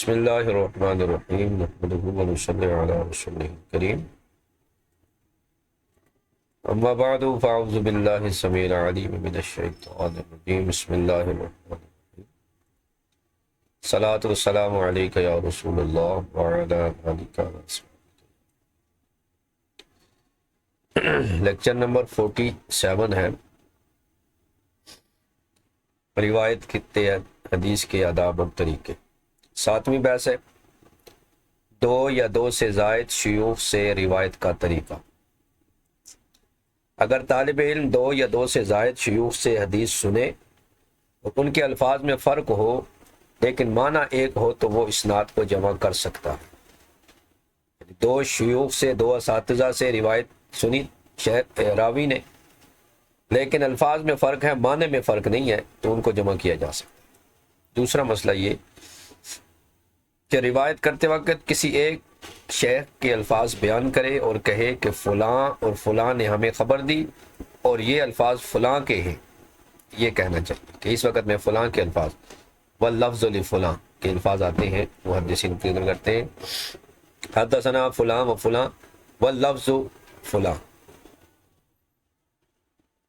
بسم اللہ الرحمن الرحیم نحمدہ ونصلی علی رسولہ الکریم اما بعد فاعوذ باللہ السمیع العلیم من الشیطان الرجیم بسم اللہ الرحمن الرحیم صلاۃ والسلام علیک یا رسول اللہ وعلی آلک لیکچر نمبر 47 ہے روایت کے تحت حدیث کے آداب اور طریقے۔ 7ویں بحث ہے دو یا دو سے زائد شیوخ سے روایت کا طریقہ۔ اگر طالب علم دو یا دو سے زائد شیوخ سے حدیث سنے اور ان کے الفاظ میں فرق ہو لیکن معنی ایک ہو تو وہ اسناد کو جمع کر سکتا ہے۔ دو شیوخ سے، دو اساتذہ سے روایت سنی راوی نے، لیکن الفاظ میں فرق ہے، معنی میں فرق نہیں ہے، تو ان کو جمع کیا جا سکتا ہے۔ دوسرا مسئلہ یہ کہ روایت کرتے وقت کسی ایک شیخ کے الفاظ بیان کرے اور کہے کہ فلاں اور فلاں نے ہمیں خبر دی اور یہ الفاظ فلاں کے ہیں، یہ کہنا چاہیے کہ اس وقت میں فلاں کے الفاظ واللفظ لفلاں کے الفاظ آتے ہیں، محدثین ذکر کرتے ہیں حدثنا فلاں و فلاں واللفظ فلاں،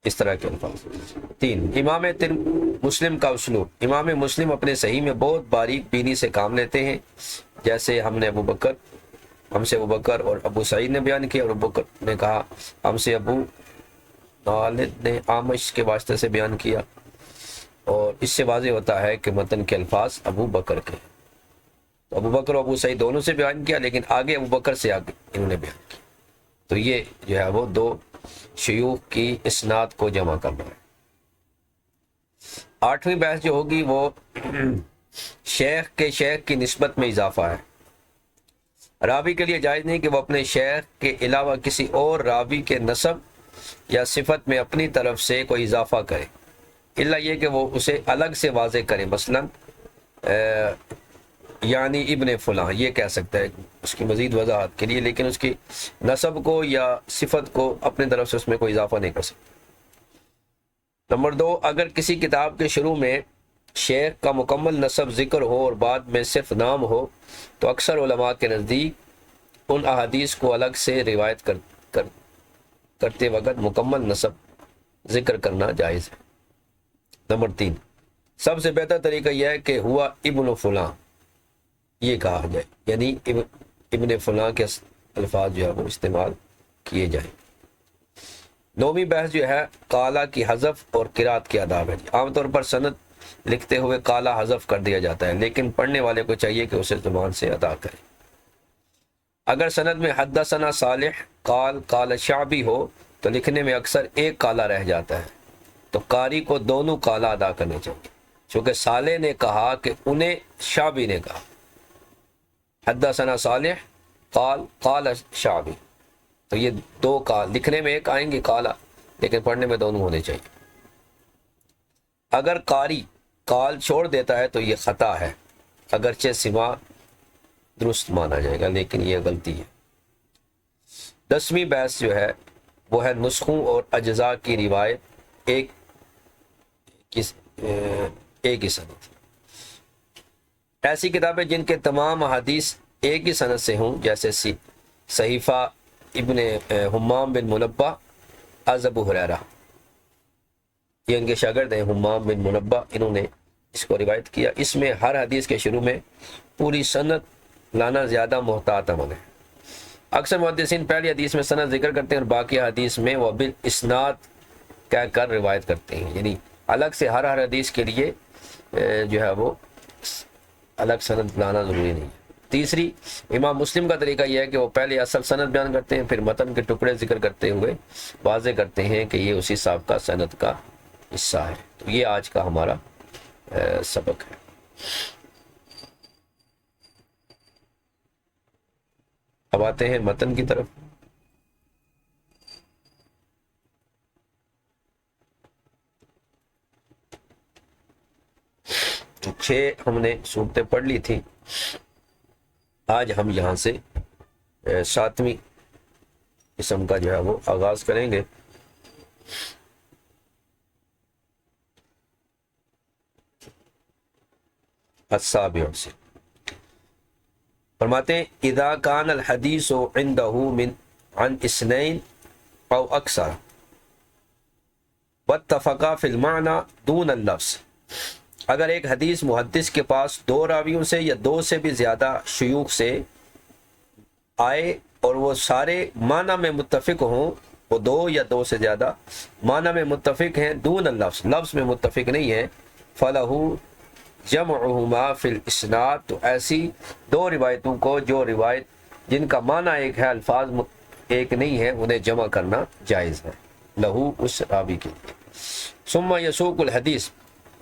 اس طرح کے الفاظ۔ 3 امام مسلم کا اسلوب۔ امام مسلم اپنے صحیح میں بہت باریک بینی سے کام لیتے ہیں، جیسے ہم سے ابو بکر اور ابو سعید نے بیان کیا، اور ابو بکر نے کہا ہم سے ابو خالد نے آمش کے واسطے سے بیان کیا، اور اس سے واضح ہوتا ہے کہ متن کے الفاظ ابو بکر کے۔ تو ابو بکر اور ابو سعید دونوں سے بیان کیا، لیکن آگے ابو بکر سے آگے انہوں نے بیان کیا، تو یہ جو ہے وہ دو شیوخ کی اسناد کو جمع کرنا ہے۔ 8ویں بحث جو ہوگی وہ شیخ کے شیخ کی نسبت میں اضافہ ہے۔ راوی کے لیے جائز نہیں کہ وہ اپنے شیخ کے علاوہ کسی اور راوی کے نسب یا صفت میں اپنی طرف سے کوئی اضافہ کرے، الا یہ کہ وہ اسے الگ سے واضح کرے، مثلا یعنی ابن فلاں یہ کہہ سکتا ہے اس کی مزید وضاحت کے لیے، لیکن اس کی نسب کو یا صفت کو اپنے طرف سے اس میں کوئی اضافہ نہیں کر سکتا۔ نمبر 2 اگر کسی کتاب کے شروع میں شیخ کا مکمل نسب ذکر ہو اور بعد میں صرف نام ہو تو اکثر علماء کے نزدیک ان احادیث کو الگ سے روایت کرتے وقت مکمل نسب ذکر کرنا جائز ہے۔ نمبر 3 سب سے بہتر طریقہ یہ ہے کہ ہوا ابن فلاں یہ کہا جائے، یعنی ابن فلاں کے الفاظ جو ہے وہ استعمال کیے جائیں۔ 9ویں بحث جو ہے قالا کی حذف اور قرات کے آداب ہے۔ عام طور پر سند لکھتے ہوئے قالا حذف کر دیا جاتا ہے، لیکن پڑھنے والے کو چاہیے کہ اسے زبان سے ادا کرے۔ اگر سند میں حدثنا صالح قال شعبی ہو تو لکھنے میں اکثر ایک قالا رہ جاتا ہے، تو قاری کو دونوں قالا ادا کرنے چاہیے، چونکہ صالح نے کہا کہ انہیں شعبی نے کہا، حدثنا صالح قال شعبی، تو یہ دو قال لکھنے میں ایک آئیں گے قالا، لیکن پڑھنے میں دونوں ہونے چاہیے۔ اگر قاری قال چھوڑ دیتا ہے تو یہ خطا ہے، اگرچہ سما درست مانا جائے گا، لیکن یہ غلطی ہے۔ 10ویں بحث جو ہے وہ ہے نسخوں اور اجزاء کی روایت ایک ہی سند۔ ایسی کتابیں جن کے تمام احادیث ایک ہی سند سے ہوں، جیسے صحیفہ ابن حمام بن منبہ از ابو ہریرہ، یہ ان کے شاگرد ہیں حمام بن منبہ، انہوں نے اس کو روایت کیا۔ اس میں ہر حدیث کے شروع میں پوری سند لانا زیادہ محتاط عمل ہے۔ اکثر محدثین پہلی حدیث میں سند ذکر کرتے ہیں اور باقی حدیث میں وہ بالاسناد کہہ کر روایت کرتے ہیں، یعنی الگ سے ہر حدیث کے لیے جو ہے وہ الگ سند لانا ضروری نہیں ہے۔ تیسری امام مسلم کا طریقہ یہ ہے کہ وہ پہلے اصل سند بیان کرتے ہیں، پھر متن کے ٹکڑے ذکر کرتے ہوئے واضح کرتے ہیں کہ یہ اسی سابقہ سند کا حصہ ہے۔ تو یہ آج کا ہمارا سبق ہے۔ اب آتے ہیں متن کی طرف۔ تو 6 ہم نے صورتیں پڑھ لی تھی، آج ہم یہاں سے 7ویں قسم کا جو ہے وہ آغاز کریں گے۔ السابع سے فرماتے ہیں اذا کان الحدیث عنده من عن اثنین او اکثر واتفقا فی المعنی دون اللفظ، اگر ایک حدیث محدث کے پاس دو راویوں سے یا دو سے بھی زیادہ شیوخ سے آئے اور وہ سارے معنی میں متفق ہوں، وہ دو یا دو سے زیادہ معنی میں متفق ہیں، دون اللفظ لفظ میں متفق نہیں ہے، فَلَهُ جمعهما فی الاسناد، تو ایسی دو روایتوں کو جو روایت جن کا معنی ایک ہے الفاظ ایک نہیں ہے انہیں جمع کرنا جائز ہے، لہو اس راوی کے لیے۔ ثم یسوق الحدیث،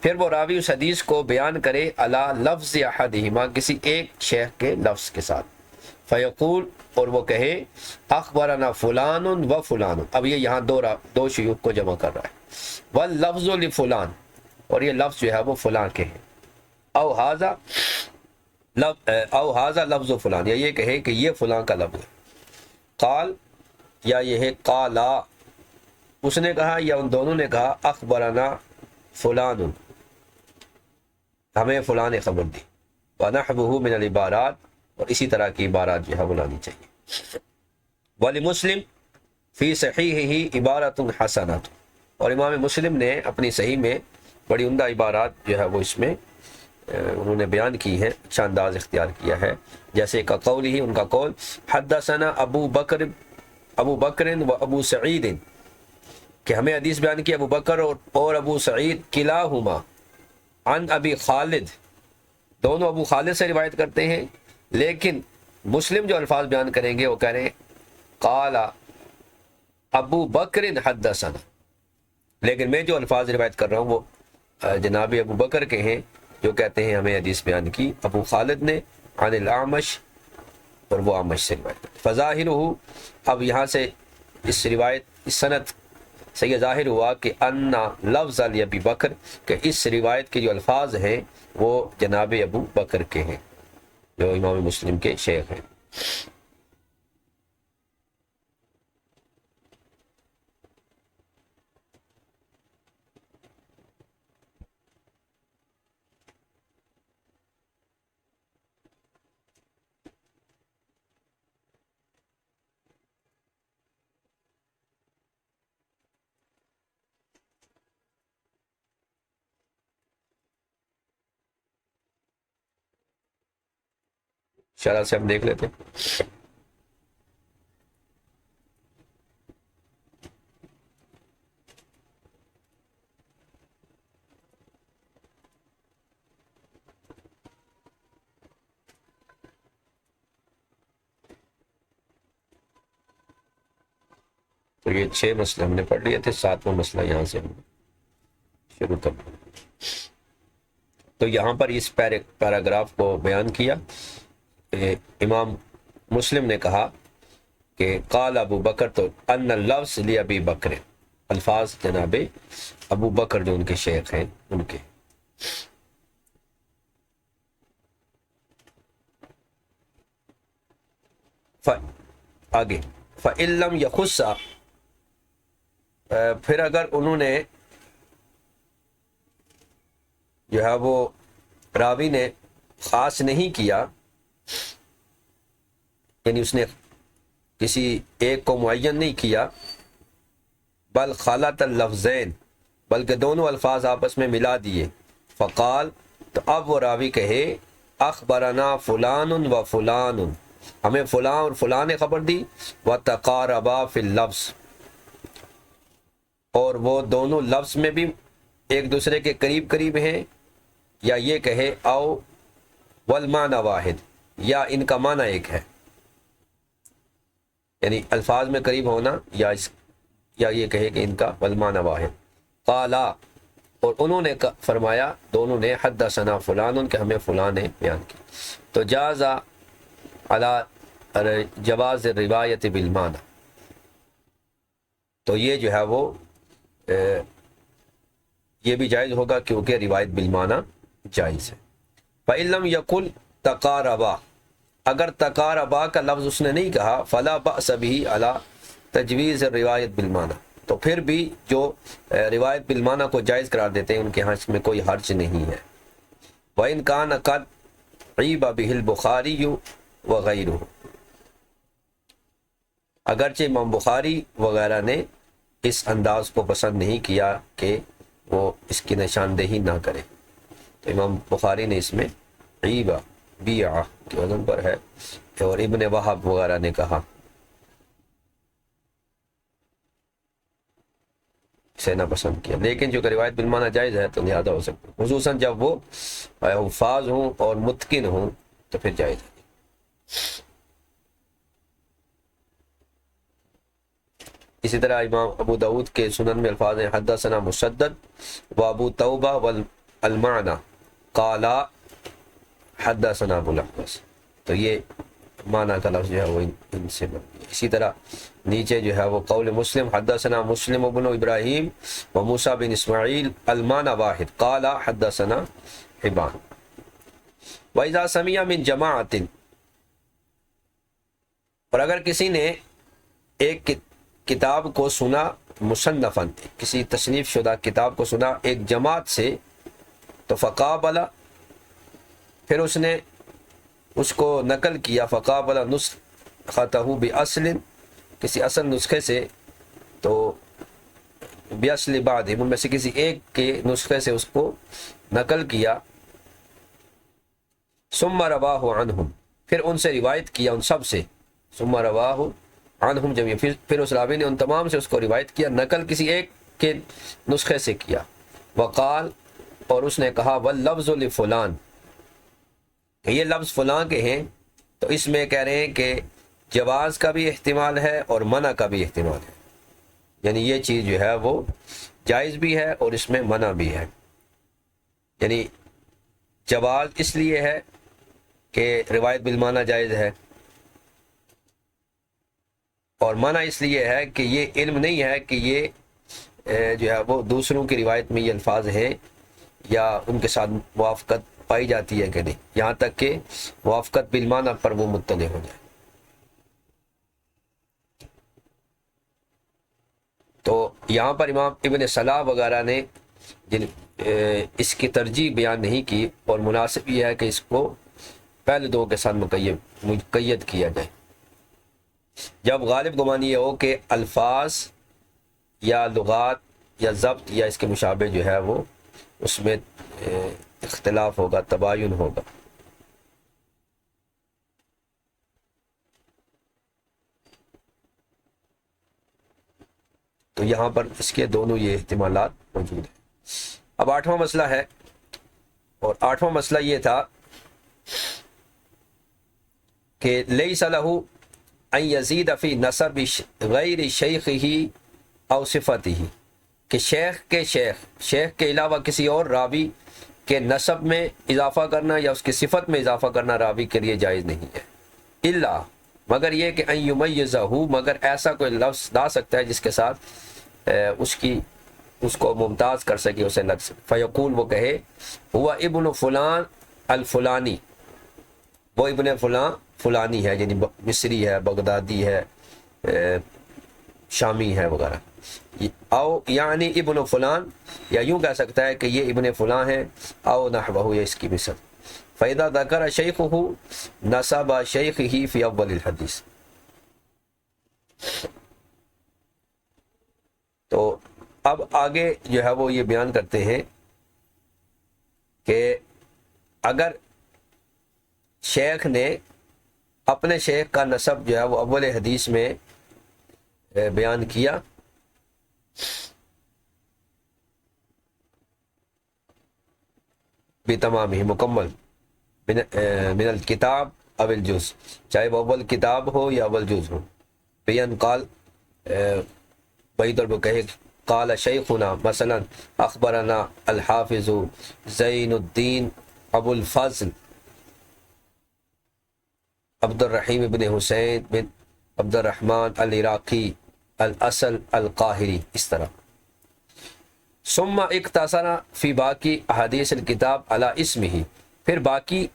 پھر وہ راوی اس حدیث کو بیان کرے علی لفظ احدہما، کسی ایک شیخ کے لفظ کے ساتھ، فیقول، اور وہ کہے اخبرنا فلان و فلان، اب یہ یہاں دو شیوخ کو جمع کر رہا ہے، واللفظ لفلان، اور یہ لفظ جو ہے وہ فلاں کے ہیں، او ھذا لفظ فلان، یا یہ کہے کہ یہ فلاں کا لفظ ہے، قال، یا یہ ہے قالا، اس نے کہا یا ان دونوں نے کہا اخبرنا فلان، ہمیں فلاں نے خبر دی، ونحوہ من العبارات، اور اسی طرح کی عبارات جو ہے بنانی چاہیے۔ ولمسلم فی صحیحہ عبارۃ حسنۃ، اور امام مسلم نے اپنی صحیح میں بڑی عمدہ عبارات جو ہے وہ اس میں انہوں نے بیان کی ہے، اچھا انداز اختیار کیا ہے، جیسے کا قول ہی ان کا قول حدثنا ابو بکر و ابو سعید، کہ ہمیں حدیث بیان کی ابو بکر اور ابو سعید کلاہما عن ابی خالد، دونوں ابو خالد سے روایت کرتے ہیں، لیکن مسلم جو الفاظ بیان کریں گے وہ کہہ رہے ہیں قال ابو بکر حدثنا، لیکن میں جو الفاظ روایت کر رہا ہوں وہ جناب ابو بکر کے ہیں جو کہتے ہیں ہمیں حدیث بیان کی ابو خالد نے عن الاعمش، اور وہ اعمش سے روایت کرتے۔ فظاہرہ، اب یہاں سے اس روایت اس سند سے یہ ظاہر ہوا کہ ان لفظ ابی بکر، کہ اس روایت کے جو الفاظ ہیں وہ جناب ابو بکر کے ہیں جو امام مسلم کے شیخ ہیں۔ شرح سے ہم دیکھ لیتے ہیں۔ تو یہ 6 مسئلے ہم نے پڑھ لیے تھے، 7واں مسئلہ یہاں سے ہم شروع کر، تو یہاں پر اس پیراگراف کو بیان کیا۔ امام مسلم نے کہا کہ قال ابو بکر، تو ان اللفظ لی ابی بکر، الفاظ جناب ابو بکر جو ان کے شیخ ہیں ان کے۔ آگے فَإِن لَمْ يَخُصَّ، پھر اگر انہوں نے جو ہے وہ راوی نے خاص نہیں کیا، یعنی اس نے کسی ایک کو معین نہیں کیا، بل خلط اللفظین، بلکہ دونوں الفاظ آپس میں ملا دیے، فقال، تو اب وہ راوی کہے اخبرنا فلان و فلان، ہمیں فلاں اور فلاں نے خبر دی، وتقاربا فی اللفظ، اور وہ دونوں لفظ میں بھی ایک دوسرے کے قریب قریب ہیں، یا یہ کہے او والمعنی واحد، یا ان کا معنی ایک ہے، یعنی الفاظ میں قریب ہونا، یا یہ کہے کہ ان کا والمعنی واحد۔ قالا، اور انہوں نے فرمایا دونوں نے حدثنا فلان، کہ ہمیں فلاں نے بیان کی، تو جازا علی جواز روایت بالمعنی، تو یہ جو ہے وہ یہ بھی جائز ہوگا کیونکہ روایت بالمعنی جائز ہے۔ فَإِن لَمْ يَقُلْ تَقَارَبَا، اگر تقاربا کا لفظ اس نے نہیں کہا، فلا بأس به علی تجویز روایت بالمعنی، تو پھر بھی جو روایت بالمعنی کو جائز قرار دیتے ہیں ان کے ہاں اس میں کوئی حرج نہیں ہے۔ وَإِن كَانَ قَدْ عِيبَ بِهِ الْبُخَارِيُّ، وغیرہ۔ اگرچہ امام بخاری وغیرہ نے اس انداز کو پسند نہیں کیا کہ وہ اس کی نشاندہی نہ کرے، تو امام بخاری نے اس میں عیبہ بیعہ کے وزن پر ہے، اور ابن وہب وغیرہ نے کہا اسے ناپسند کیا، لیکن جو کہ روایت بالمعنی جائز ہے تو لہذا ہو سکتا ہے، خصوصاً جب وہ حفاظ ہوں اور متقن ہوں تو پھر جائز ہے۔ اسی طرح امام ابو داود کے سنن میں الفاظ ہیں حدثنا مسدد و ابو توبہ والمعنی قالا حدثنا ابو الاحوص، تو یہ معنی کا لفظ جو ہے وہ ان سے بن۔ اسی طرح نیچے جو ہے وہ قول مسلم حدثنا مسلم بن ابراہیم و موسیٰ بن اسماعیل المعنی واحد قالا حدثنا حبان۔ وَإِذَا سَمِعَ مِن جَمَاعَةٍ، اور اگر کسی نے ایک کتاب کو سنا مصنفاً، کسی تصنیف شدہ کتاب کو سنا ایک جماعت سے، تو فقابل، پھر اس نے اس کو نقل کیا، فقابل نسختہ باصل، کسی اصل نسخے سے، تو باصل بعد، ان میں سے کسی ایک کے نسخے سے اس کو نقل کیا، ثم رواہ عنہم، پھر ان سے روایت کیا، ان سب سے، ثم رواہ عنہم جميعا، پھر اس راوی نے ان تمام سے اس کو روایت کیا، نقل کسی ایک کے نسخے سے کیا، وقال، اور اس نے کہا واللفظ لفلان، یہ لفظ فلاں کے ہیں، تو اس میں کہہ رہے ہیں کہ جواز کا بھی احتمال ہے اور منع کا بھی احتمال ہے، یعنی یہ چیز جو ہے وہ جائز بھی ہے اور اس میں منع بھی ہے، یعنی جواز اس لیے ہے کہ روایت بالمعنی جائز ہے، اور منع اس لیے ہے کہ یہ علم نہیں ہے کہ یہ جو ہے وہ دوسروں کی روایت میں یہ الفاظ ہیں یا ان کے ساتھ موافقت پائی جاتی ہے کہ نہیں، یہاں تک کہ موافقت بالمعنی پر وہ مطلع ہو جائے۔ تو یہاں پر امام ابن صلاح وغیرہ نے اس کی ترجیح بیان نہیں کی، اور مناسب یہ ہے کہ اس کو پہلے دو کے ساتھ مقید کیا جائے، جب غالب گمانی یہ ہو کہ الفاظ یا لغات یا ضبط یا اس کے مشابہ جو ہے وہ اس میں اختلاف ہوگا، تباین ہوگا۔ تو یہاں پر اس کے دونوں یہ احتمالات موجود ہیں۔ اب 8واں مسئلہ ہے، اور 8واں مسئلہ یہ تھا کہ لیس لہ ان یزید فی نسب غیر شیخہ او صفتہ، کہ شیخ کے علاوہ کسی اور راوی کے نسب میں اضافہ کرنا یا اس کی صفت میں اضافہ کرنا راوی کے لیے جائز نہیں ہے، الا، مگر یہ کہ ان یمیزہ، مگر ایسا کوئی لفظ لا سکتا ہے جس کے ساتھ اس کو ممتاز کر سکے، اسے لگ سکے، فیقول، وہ کہے ہوا ابن فلان الفلانی، وہ ابن فلاں فلانی ہے، یعنی مصری ہے، بغدادی ہے، شامی ہے وغیرہ، او یعنی ابن فلان، یا یوں کہہ سکتا ہے کہ یہ ابن فلاں ہے، او نحوہ، یا اس کی مثل، فَإِذَا ذَكَرَ شَيْخُهُ نَسَبَ شَيْخِهِ فِي اول الحدیث۔ تو اب آگے جو ہے وہ یہ بیان کرتے ہیں کہ اگر شیخ نے اپنے شیخ کا نسب جو ہے وہ اول حدیث میں بیان کیا، بتمام ہی، مکمل، من الکتاب او الجز، چاہے وہ اول کتاب ہو یا اول جز ہو، بین قال، بہی طور پر کہے قال شیخنا، مثلا اخبرنا الحافظ زین الدین ابو الفضل عبد الرحیم بن حسین بن عبد الرحمن العراقی الاصل القاہری، اس طرح۔ ثم اقتصر فی باقی احادیث الکتاب علی اسمہ، پھر باقی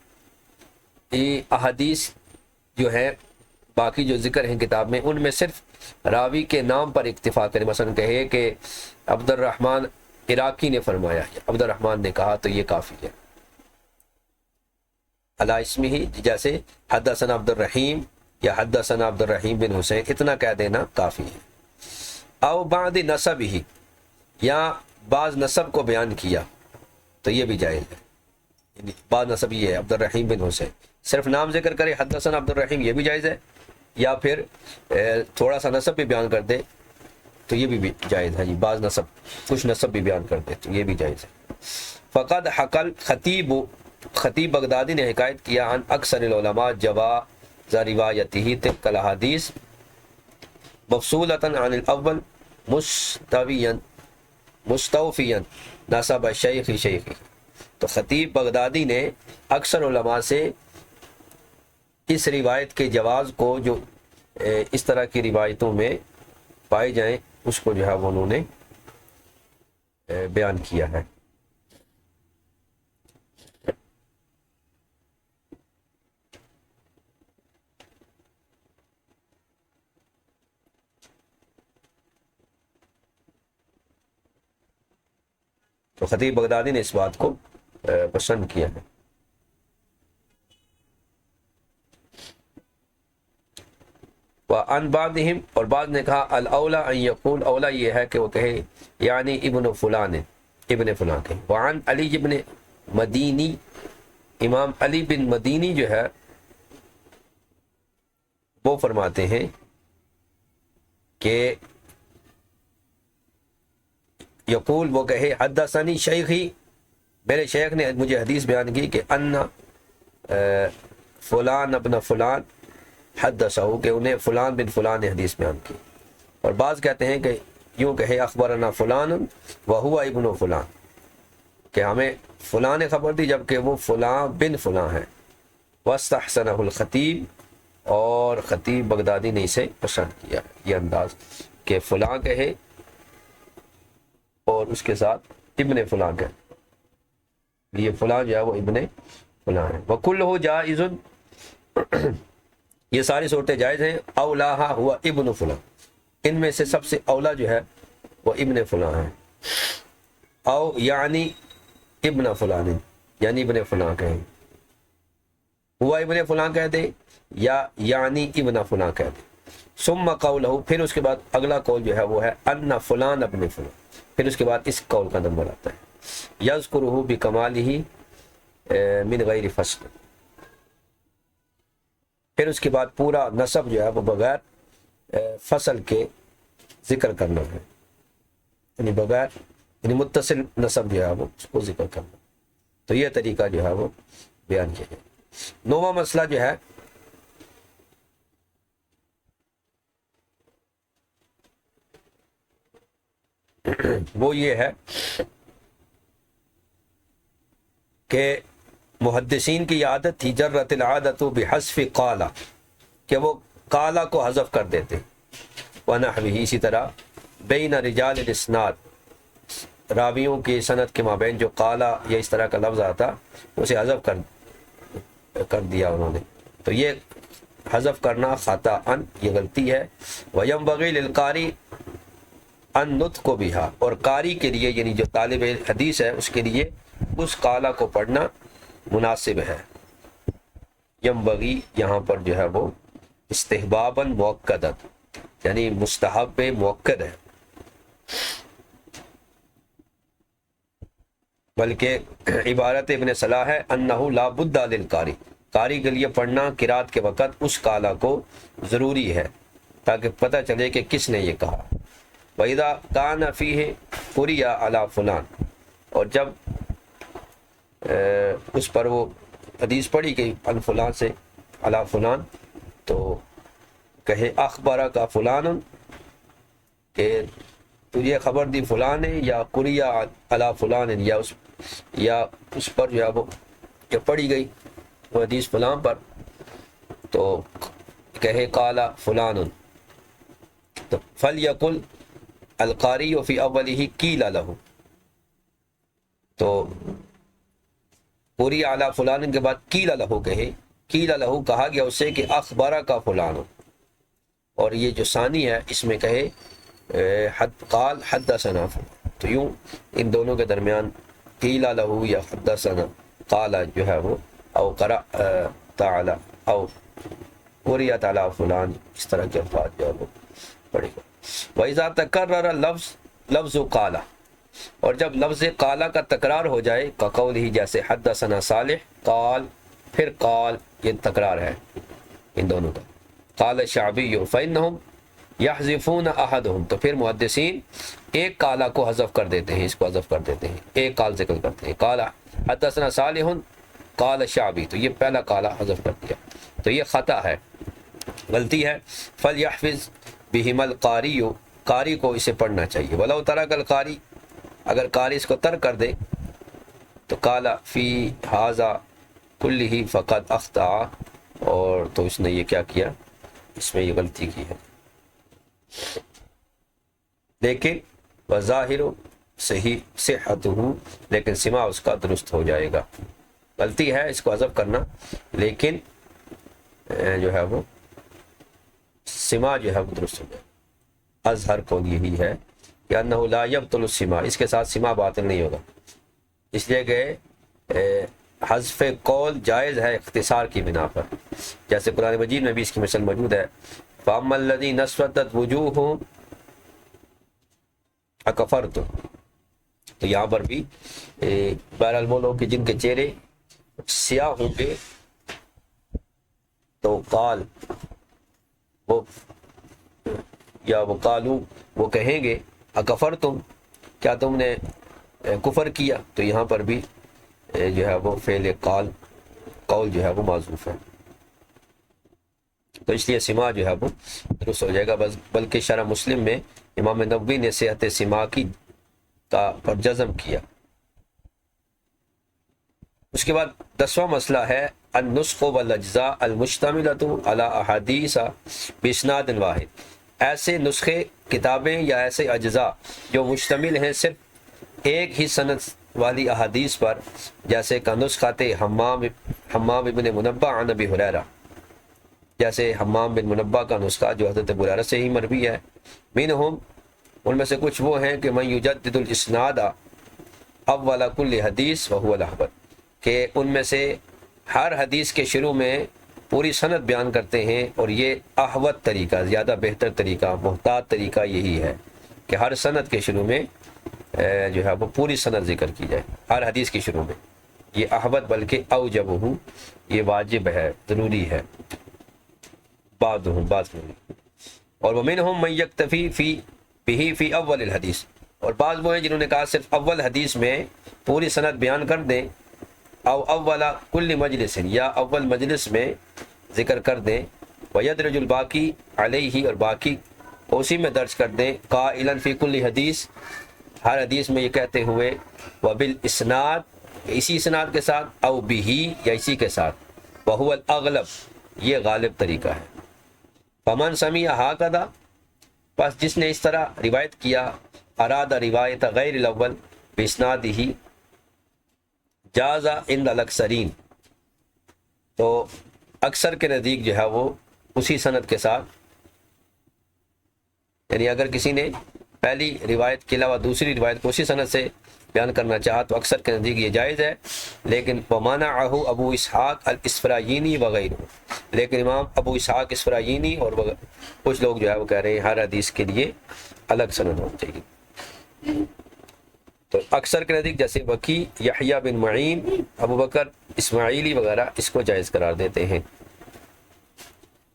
احادیث جو ہے، باقی جو ذکر ہیں کتاب میں، ان میں صرف راوی کے نام پر اکتفا کرے، مثلا کہے کہ عبد الرحمن عراقی نے فرمایا، عبد الرحمن نے کہا، تو یہ کافی ہے۔ علی اسمہ، جیسے حدثنا عبد الرحیم یا حدثنا عبد الرحیم بن حسین، اتنا کہہ دینا کافی ہے۔ او بعد نسب ہی، یا بعض نسب کو بیان کیا تو یہ بھی جائز ہے، یعنی بعض نسب یہ ہے عبد الرحیم بن حسین، صرف نام ذکر کرے حدثنا عبد الرحیم، یہ بھی جائز ہے، یا پھر تھوڑا سا نسب بھی بیان کر دے تو یہ بھی جائز ہے جی، بعض نسب کچھ نسب بھی بیان کر دے تو یہ بھی جائز ہے۔ فقد حقل خطیب بغدادی نے حکایت کیا عن اکثر العلماء جواز روایتہ تلک الاحادیث مفصولۃ عن الاول مستوفیا نسب شیخ شیخی۔ تو خطیب بغدادی نے اکثر علماء سے اس روایت کے جواز کو، جو اس طرح کی روایتوں میں پائے جائیں، اس کو جو ہے وہ انہوں نے بیان کیا ہے۔ تو خطیب بغدادی نے اس بات کو پسند کیا ہے۔ وعن بعضهم، اور بعض نے کہا الاولا ان یقول، اولا یہ ہے کہ وہ کہے یعنی ابن فلان، ابن فلان کہے۔ وعن علی ابن مدینی، امام علی بن مدینی جو ہے وہ فرماتے ہیں کہ یقول، وہ کہے حدثنی شیخی، میرے شیخ نے مجھے حدیث بیان کی کہ ان فلان ابن فلان حدثہ، کہ انہیں فلان بن فلان نے حدیث بیان کی۔ اور بعض کہتے ہیں کہ یوں کہے اخبرنا فلان وہو ابن فلان، کہ ہمیں فلان نے خبر دی جبکہ وہ فلان بن فلان ہے۔ واستحسنہ الخطیب، اور خطیب بغدادی نے اسے پسند کیا، یہ انداز کہ فلان کہے اور اس کے ساتھ ابن فلان کہے، یہ فلان جو ہے وہ ابن فلان ہے۔ وکلہ جائز، یہ ساری صورتیں جائز ہیں۔ اولاہا ہوا ابن فلان، ان میں سے سب سے اولا جو ہے وہ ابن فلان ہے۔ او یعنی ابن فلان، یعنی ابن فلان کہیں، ہوا ابن فلان کہہ دے یا یعنی ابن فلان کہہ دے۔ ثم قولہ، پھر اس کے بعد اگلا قول جو ہے وہ ہے ان فلان ابن فلان، پھر اس کے بعد اس قول کا نمبر آتا ہے یذکرہ بکمالہ من غیر فصل، پھر اس کے بعد پورا نسب جو ہے وہ بغیر فصل کے ذکر کرنا ہے، یعنی بغیر، یعنی متصل نسب جو ہے وہ اس کو ذکر کرنا۔ تو یہ طریقہ جو ہے وہ بیان کیا گیا۔ نواں مسئلہ جو ہے وہ یہ ہے کہ محدثین کی عادت تھی جرت العادت بحذف قال، کہ وہ قال کو حذف کر دیتے، ونحوہ، اسی طرح بین رجال الاسناد، راویوں کی سند کے مابین جو قال یا اس طرح کا لفظ آتا اسے حذف کر دیا انہوں نے، تو یہ حذف کرنا خطا ان، یہ غلطی ہے۔ وینبغی للقاری ان نطق بہا، اور قاری کے لیے یعنی جو طالب حدیث ہے اس کے لیے اس قال کو پڑھنا مناسب ہے۔ ینبغی یہاں پر جو ہے وہ استحبابا مؤکدا، یعنی مستحب مؤکد ہے، بلکہ عبارت ابن صلاح ہے انہ لا بد للقاری، قاری کے لیے پڑھنا قرات کے وقت اس قال کو ضروری ہے تاکہ پتہ چلے کہ کس نے یہ کہا۔ وَإِذَا كَانَ فِيهِ قُرِئَ عَلَى فُلَانٍ، اور جب اس پر وہ حدیث پڑھی گئی ان فلان سے علی فلان، تو کہے اخبارہ کا فلان، کہ تجھے خبر دی فلان نے، یا قُرِئَ علی فلان، یا اس پر جو ہے وہ جب پڑھی گئی وہ حدیث فلان پر، تو کہے قال فلان، تو فلیقل القاری فی اولہ قیل لہ، تو پوری اعلیٰ فلان کے بعد قیل لہ کہے، قیل لہ کہا گیا اسے کہ اخبارہ کا فلان، اور یہ جو ثانی ہے اس میں کہے قال حدثنا فلان، تو یوں ان دونوں کے درمیان قیل لہ یا حدثنا قال جو ہے وہ او قرأ تعالی او قرئ تعالی فلان، اس طرح کے الفاظ جو ہے وہ پڑھے گا۔ وَإِذَا تَكَرَّرَ لفظ قَالَ، اور جب لفظ قَالَ کا تکرار ہو جائے، كَقَوْلِهِ جیسے حدثنا صالح قال، پھر قال، یہ تکرار ہے ان دونوں کا، قال شعبی فإنهم يحذفون أحدهم، تو پھر محدثین ایک قالا کو حذف کر دیتے ہیں، اس کو حذف کر دیتے ہیں، ایک قال ذکر کرتے ہیں، قال حدثنا صالح قال شعبی، تو یہ پہلا قالا حذف کر دیا، تو یہ خطا ہے، غلطی ہے۔ فَلْيَحْفِظْ بِهِمَ الْقَارِيُّ، قاری کو اسے پڑھنا چاہیے، وَلَوْ تَرَكَ الْقَارِي، اگر قاری اس کو ترک کر دے تو قال فی ھذا کلہ فقد اخطأ، اور تو اس نے یہ کیا کیا، اس میں یہ غلطی کی ہے، لیکن وظاہر صحیح صحتہ، لیکن سماع اس کا درست ہو جائے گا۔ غلطی ہے اس کو حذف کرنا، لیکن جو ہے وہ سماع جو ہے وہ درست ہو جائے گا۔ اظہر قول یہی ہے کہ انہ لا یبطل السماع، اس کے ساتھ سماع باطل نہیں ہوگا، اس لیے کہ حذف قول جائز ہے اختصار کی بنا پر، جیسے قرآن مجید میں بھی اس کی مثال موجود ہے، فَأَمَّا الَّذِينَ اسْوَدَّتْ وُجُوهُهُمْ أَكَفَرْتُمْ، تو یہاں پر بھی بہرحال وہ لوگ کہ جن کے چہرے سیاہ ہوں گے، تو قال وہ یا وہ قالو وہ کہیں گے اکفرتم، کیا تم نے کفر کیا، تو یہاں پر بھی جو ہے وہ فعل قول جو ہے وہ معذوف ہے، تو اس لیے سماع جو ہے وہ درست ہو جائے گا۔ بلکہ شرح مسلم میں امام نووی نے صحت سماع کی کا پر جزم کیا۔ اس کے بعد 10واں مسئلہ ہے النسخ والاجزاء المشتملۃ علی احادیث باسناد واحد، ایسے نسخے کتابیں یا ایسے اجزاء جو مشتمل ہیں صرف ایک ہی سند والی احادیث پر، جیسے کا نسخۃ حمام بن منبہ عن ابی ہریرہ، جیسے حمام بن منبہ کا نسخہ جو حضرت ابو ہریرہ سے ہی مروی ہے، منہم ان میں سے کچھ وہ ہیں کہ من یجدد الاسناد اول کل حدیث وهو الاحوط، کہ ان میں سے ہر حدیث کے شروع میں پوری سند بیان کرتے ہیں، اور یہ احوط طریقہ، زیادہ بہتر طریقہ، محتاط طریقہ یہی ہے کہ ہر سند کے شروع میں جو ہے وہ پوری سند ذکر کی جائے، ہر حدیث کے شروع میں، یہ احوط بلکہ اوجبہ، یہ واجب ہے، ضروری ہے، بعض میں، اور ومنہم من یکتفی فی اول الحدیث، اور بعض وہ ہیں جنہوں نے کہا صرف اول حدیث میں پوری سند بیان کر دیں، او اول کل مجلس، یا اول مجلس میں ذکر کر دیں، ویدرج الباقی علیہ، اور باقی اسی میں درج کر دیں، قائلا فی کل حدیث، ہر حدیث میں یہ کہتے ہوئے، وبالاسناد، اسی اسناد کے ساتھ، او بہی، یا اسی کے ساتھ، وہو الاغلب، یہ غالب طریقہ ہے۔ فمن سمع ہاکذا، پس جس نے اس طرح روایت کیا، اراد روایت غیر الاول باسنادہ جاز عند الاکثرین، تو اکثر کے نزدیک جو ہے وہ اسی سند کے ساتھ، یعنی اگر کسی نے پہلی روایت کے علاوہ دوسری روایت کو اسی سند سے بیان کرنا چاہا تو اکثر کے نزدیک یہ جائز ہے، لیکن ومانعہ ابو اسحاق الاسفرائینی وغیرہ، لیکن امام ابو اسحاق اسفرائینی اور کچھ لوگ جو ہے وہ کہہ رہے ہیں ہر حدیث کے لیے الگ سند ہونا چاہیے، تو اکثر کے نزدیک جیسے وکی، یحییٰ بن معین، ابو بکر اسماعیلی وغیرہ اس کو جائز قرار دیتے ہیں۔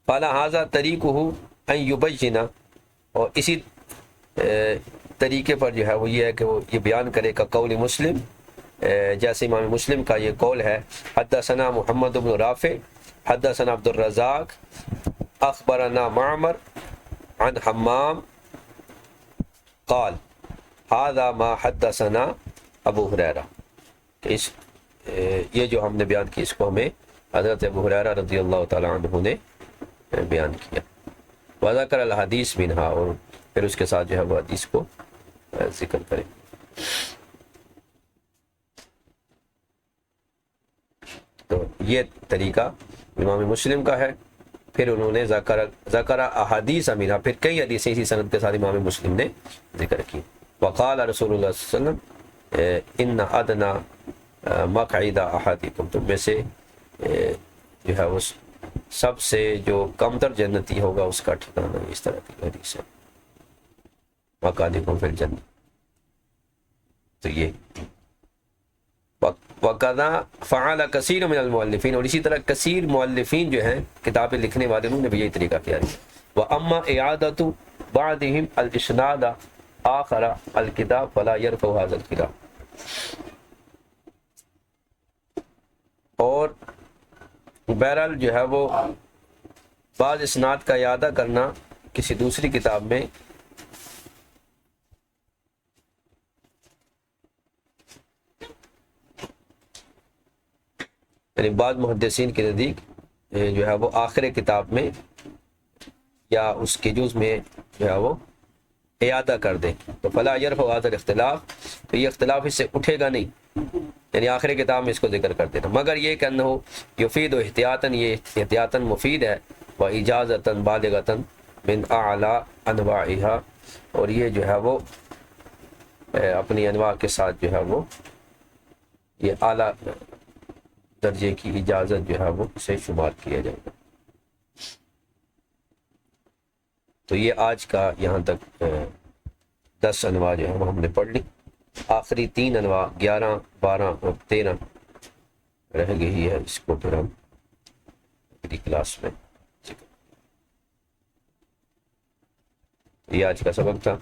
قال ھذا طریقہ ان یبین، اور اسی طریقے پر جو ہے وہ یہ ہے کہ وہ یہ بیان کرے کا قول مسلم، جیسے امام مسلم کا یہ قول ہے، حدثنا محمد بن رافع حدثنا عبد الرزاق اخبرنا معمر عن حمام قال ھذا ما حدثنا ابو ہریرہ، کہ یہ جو ہم نے بیان کی اس کو ہمیں حضرت ابو ہریرہ رضی اللہ تعالی عنہ نے بیان کیا، وذکر الحدیث منہا، اور پھر اس کے ساتھ جو ہے وہ حدیث کو ذکر کریں۔ تو یہ طریقہ امام مسلم کا ہے، پھر انہوں نے ذکر احادیث منہا، پھر کئی حدیثیں اسی سند کے ساتھ امام مسلم نے ذکر کی۔ وقال رسول اللہ صلی اللہ علیہ وسلم ان ادنی مقعد احدکم، تم میں سے جو ہے وہ سب سے جو کمتر جنتی ہوگا اس کا ٹھکانہ، اس طرح کی حدیث ہے، مقعدکم فی الجنہ۔ تو یہ وَقَذَا فَعَلَ كَثِيرٌ مِنَ الْمُؤَلِّفِينَ، اور اسی طرح کثیر مؤلفین جو ہیں کتابیں لکھنے والے، انہوں نے بھی یہی طریقہ کیا ہے۔ وَأَمَّا إِعَادَةُ بَعْضِهِمْ الْإِسْنَادَ آخَرَ الْكِتَابَ فَلَا يَرْفَعُ هَذَا الْكِتَابَ، اور بہرحال جو ہے وہ بعض اسناد کا اعادہ کرنا کسی دوسری کتاب میں یعنی بعض محدثین کے نزدیک جو ہے وہ آخر کتاب میں یا اس کے جز میں جو ہے وہ اعادہ کر دیں، تو فلا یرفع هذا الاختلاف، تو یہ اختلاف اس سے اٹھے گا نہیں، یعنی آخر کتاب میں اس کو ذکر کر دینا، مگر یہ کہ انہو یفید و احتیاطاً، یہ احتیاطاً مفید ہے، و اجازتاً بالغتاً من اعلیٰ انواعها، اور یہ جو ہے وہ اپنی انواع کے ساتھ جو ہے وہ یہ اعلیٰ درجے کی اجازت جو ہے وہ اسے شمار کیا جائے گا۔ تو یہ آج کا یہاں تک 10 انواع جو ہے وہ ہم نے پڑھ لی، آخری 3 انواع 11، 12 اور 13 رہ گئی ہے، اس کو پھر ہم اگلی کلاس میں، یہ آج کا سبق تھا۔